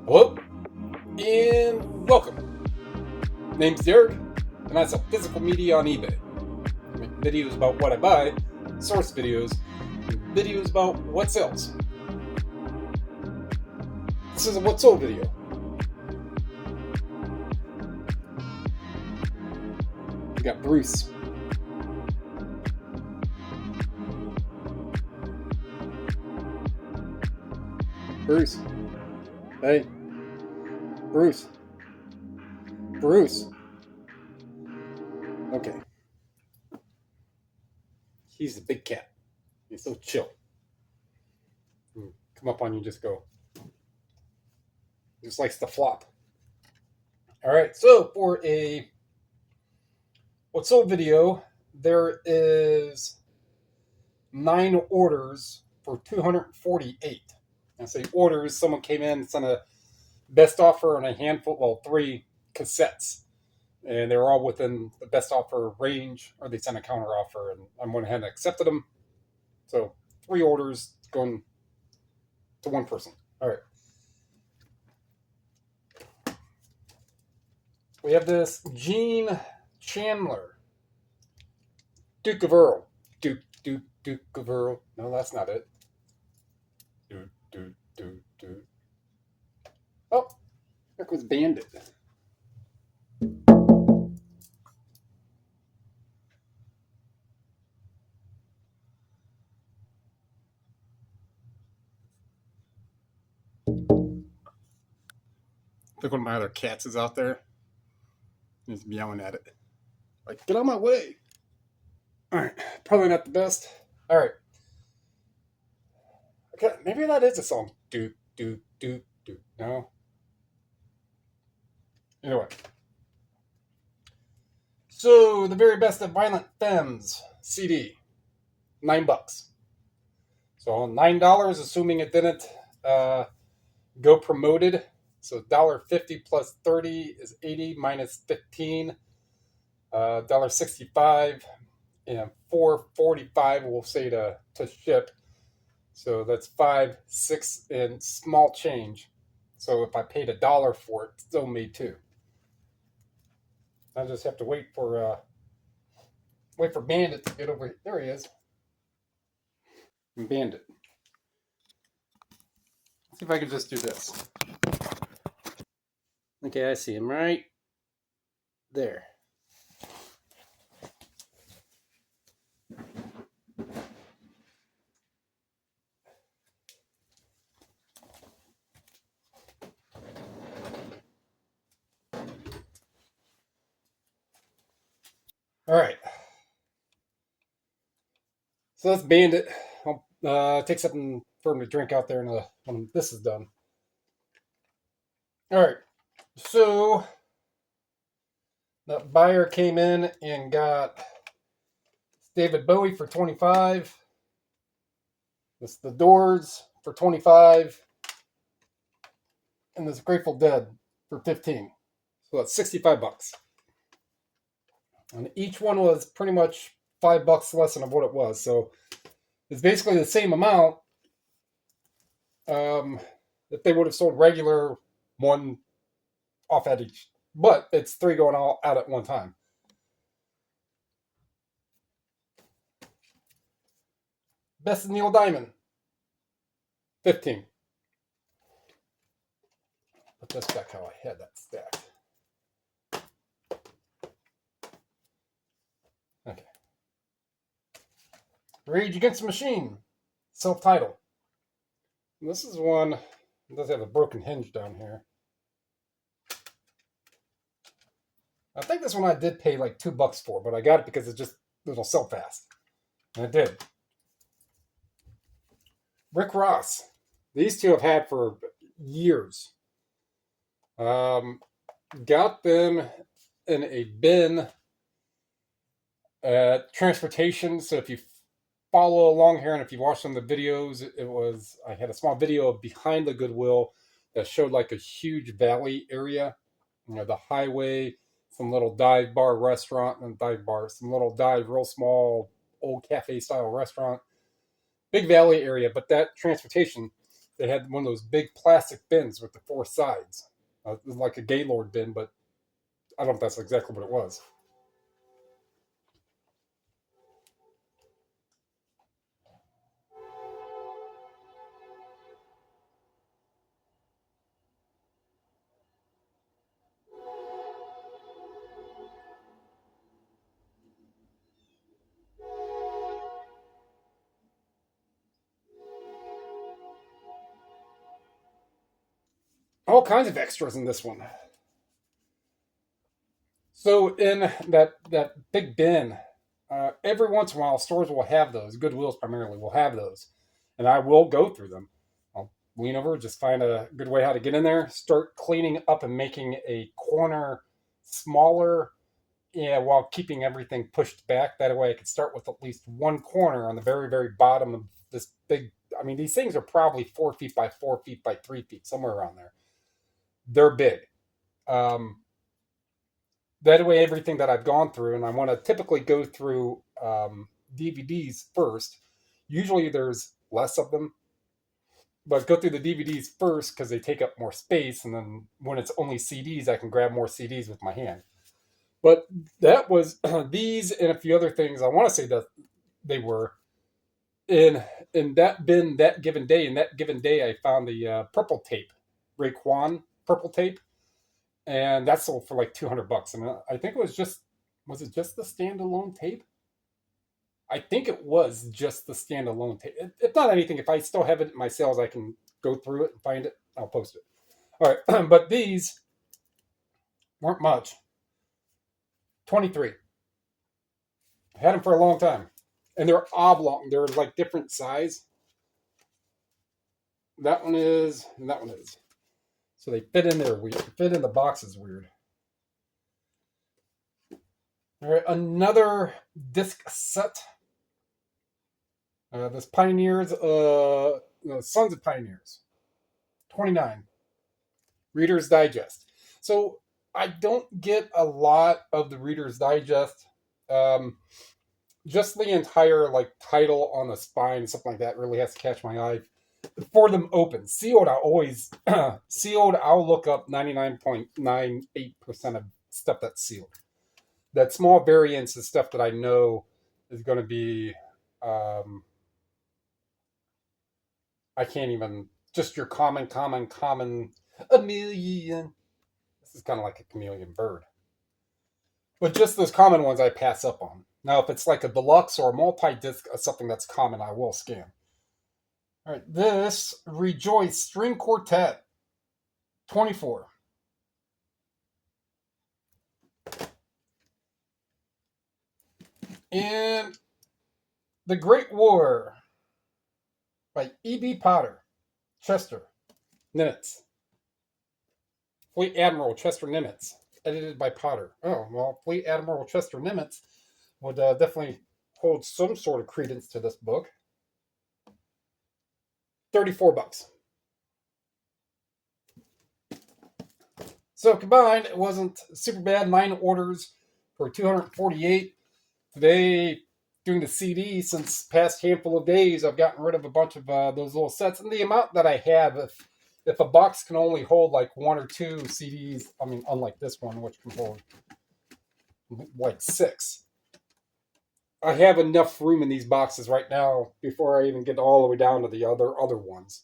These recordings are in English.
Hello and welcome. Name's Derek, and I sell physical media on eBay. I make videos about what I buy, source videos, and videos about what sells. This is a what sold video. We got Bruce. Bruce. Hey. Bruce. Bruce. Okay. He's the big cat. He's so chill. Come up on you, just go. He just likes to flop. All right, so for a what sold video, there is 9 orders for 248. I say orders, someone came in, sent a best offer and a handful, well, 3 cassettes. And they were all within the best offer range, or they sent a counter offer, and I went ahead and accepted them. So 3 orders going to one person. All right. We have this Gene Chandler, Duke of Earl. Duke of Earl. No, that's not it. Duke. Oh, there goes Bandit. I think one of my other cats is out there. He's meowing at it. Like, get out of my way. All right. Probably not the best. All right. Okay, maybe that is a song. Do. No. Anyway. So, the very best of Violent Femmes CD. $9. So, $9, assuming it didn't go promoted. So, $1.50 plus 30 is 80 minus 15. $1.65 and $4.45 we'll say to ship. So that's 5, 6 and small change. So if I paid $1 for it, still made 2. I just have to wait for Bandit to get over. There he is. Bandit. Let's see if I can just do this. Okay, I see him right there. All right. So that's Bandit. I'll take something for him to drink out there when this is done. All right. So the buyer came in and got David Bowie for 25. This The Doors for 25. And this Grateful Dead for 15. So that's $65. And each one was pretty much $5 less than of what it was. So it's basically the same amount if they would have sold regular, one off at each. But it's 3 going all out at one time. Best of Neil Diamond, 15. Put this back how I had that stacked. Okay. Rage Against the Machine, self-titled. This is one that does have a broken hinge down here. I think this one I did pay like $2 for, but I got it because it'll sell fast. And it did. Rick Ross. These 2 I've had for years. Got them in a bin at transportation. So if you follow along here and if you watch some of the videos, I had a small video of behind the Goodwill that showed like a huge valley area. You know, the highway, some little dive bar restaurant, and some little dive, real small, old cafe style restaurant. Big valley area, but that transportation They had one of those big plastic bins with the four sides. It was like a Gaylord bin, but I don't know if that's exactly what it was. All kinds of extras in this one. So in that big bin, every once in a while, stores will have those. Goodwills primarily will have those, and I will go through them. I'll lean over, just find a good way how to get in there, start cleaning up and making a corner smaller, yeah, while keeping everything pushed back. That way, I could start with at least one corner on the very very bottom of this big. I mean, these things are probably 4 feet by 4 feet by 3 feet, somewhere around there. They're big. Um, that way everything that I've gone through, and I want to typically go through DVDs first. Usually there's less of them, but go through the DVDs first because they take up more space, and then when it's only CDs, I can grab more CDs with my hand. But that was these and a few other things. I want to say that they were in that bin that given day. In that given day, I found the purple tape, Raekwon purple tape, and that sold for like $200. And I think was it just the standalone tape? I think it was just the standalone tape. If not anything, if I still have it in my sales, I can go through it and find it. I'll post it. All right, but these weren't much. 23. I had them for a long time, and they're oblong. They're like different size. That one is, and that one is. So they fit in there weird. Fit in the boxes weird. All right, another disc set. This Pioneers, Sons of Pioneers, 29. Reader's Digest. So I don't get a lot of the Reader's Digest. Just the entire like title on the spine, something like that, really has to catch my eye. For them open, sealed, I always sealed. I'll look up 99.98% of stuff that's sealed. That small variance is stuff that I know is going to be. I can't even just your common chameleon. This is kind of like a chameleon bird, but just those common ones I pass up on. Now, if it's like a deluxe or a multi-disc of something that's common, I will scan. All right, this Rejoice String Quartet, 24. And The Great War by E.B. Potter, Chester Nimitz. Fleet Admiral Chester Nimitz, edited by Potter. Oh, well, Fleet Admiral Chester Nimitz would definitely hold some sort of credence to this book. $34. So combined, it wasn't super bad. 9 orders for $248. Today, doing the CD, since past handful of days, I've gotten rid of a bunch of those little sets. And the amount that I have, if a box can only hold like 1 or 2 CDs, I mean, unlike this one, which can hold like 6. I have enough room in these boxes right now before I even get all the way down to the other ones.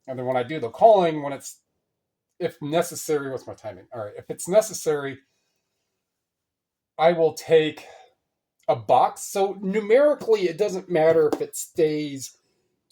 And then when I do the calling, when it's, if necessary, what's my timing? All right, if it's necessary, I will take a box. So numerically, it doesn't matter if it stays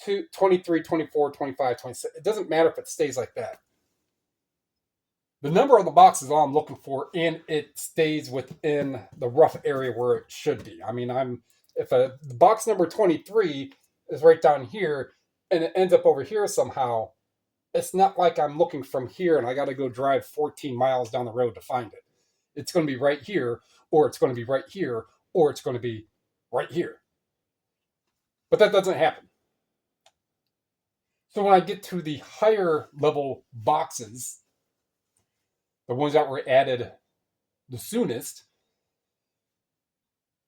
23, 24, 25, 26. It doesn't matter if it stays like that. The number on the box is all I'm looking for, and it stays within the rough area where it should be. I mean, if the box number 23 is right down here and it ends up over here somehow, it's not like I'm looking from here and I got to go drive 14 miles down the road to find it. It's going to be right here, or it's going to be right here, or it's going to be right here. But that doesn't happen. So when I get to the higher level boxes, the ones that were added the soonest,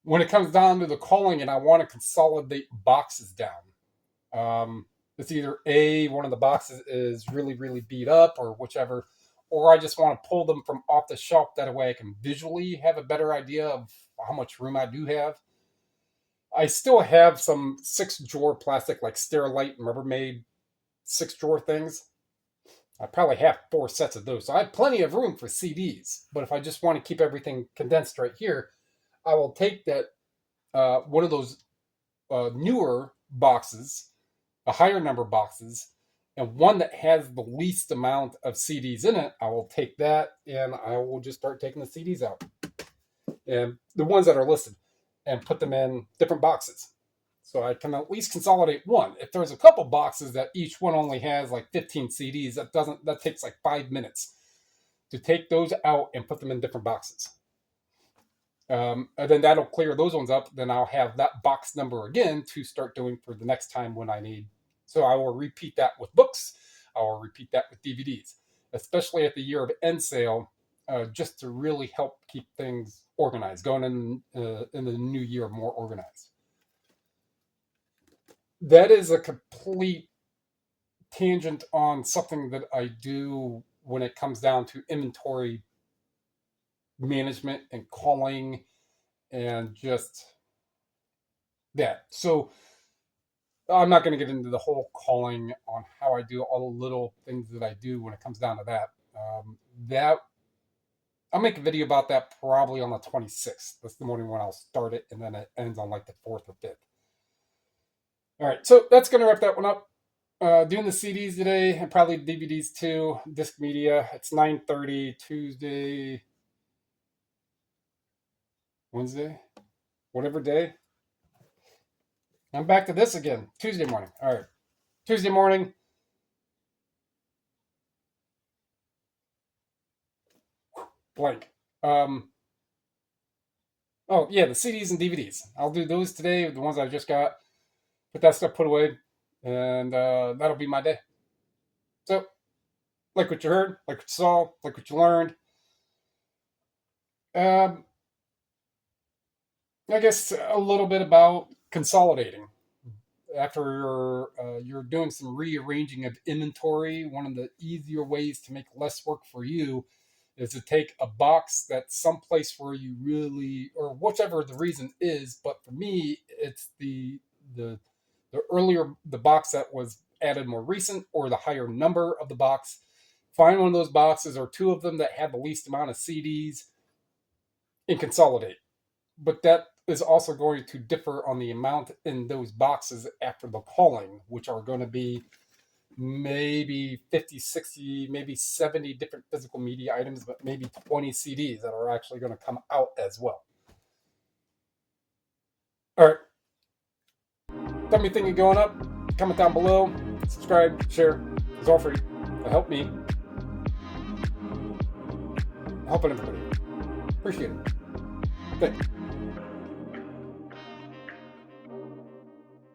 when it comes down to the calling and I want to consolidate boxes down, It's either A, one of the boxes is really, really beat up or whichever, or I just want to pull them from off the shelf. That way I can visually have a better idea of how much room I do have. I still have some 6-drawer plastic, like Sterilite and Rubbermaid 6-drawer things. I probably have 4 sets of those. So I have plenty of room for CDs. But if I just want to keep everything condensed right here, I will take that one of those newer boxes, a higher number boxes, and one that has the least amount of CDs in it. I will take that and I will just start taking the CDs out. And the ones that are listed, and put them in different boxes. So I can at least consolidate one. If there's a couple boxes that each one only has like 15 CDs, that takes like 5 minutes to take those out and put them in different boxes. And then that'll clear those ones up. Then I'll have that box number again to start doing for the next time when I need. So I will repeat that with books. I will repeat that with DVDs, especially at the year of end sale, just to really help keep things organized, going in the new year more organized. That is a complete tangent on something that I do when it comes down to inventory management and calling and just that. So I'm not going to get into the whole calling on how I do all the little things that I do when it comes down to that. I'll make a video about that probably on the 26th. That's the morning when I'll start it, and then it ends on like the 4th or 5th. All right, so that's going to wrap that one up. Doing the CDs today and probably DVDs too. Disc Media. It's 9:30 Tuesday, Wednesday, whatever day. I'm back to this again. Tuesday morning. All right, Tuesday morning. Blank. Oh yeah, the CDs and DVDs. I'll do those today. The ones I just got. Put that stuff put away, and that'll be my day. So, like what you heard, like what you saw, like what you learned. I guess a little bit about consolidating. After you're doing some rearranging of inventory, one of the easier ways to make less work for you is to take a box that's someplace where you really, or whichever the reason is, but for me, it's the earlier, the box that was added more recent, or the higher number of the box. Find one of those boxes or 2 of them that have the least amount of CDs and consolidate. But that is also going to differ on the amount in those boxes after the calling, which are going to be maybe 50, 60, maybe 70 different physical media items, but maybe 20 CDs that are actually going to come out as well. All right. Tell me anything going up. Comment down below. Subscribe, share. It's all free. It'll help me. Helping everybody. Appreciate it. Thank you.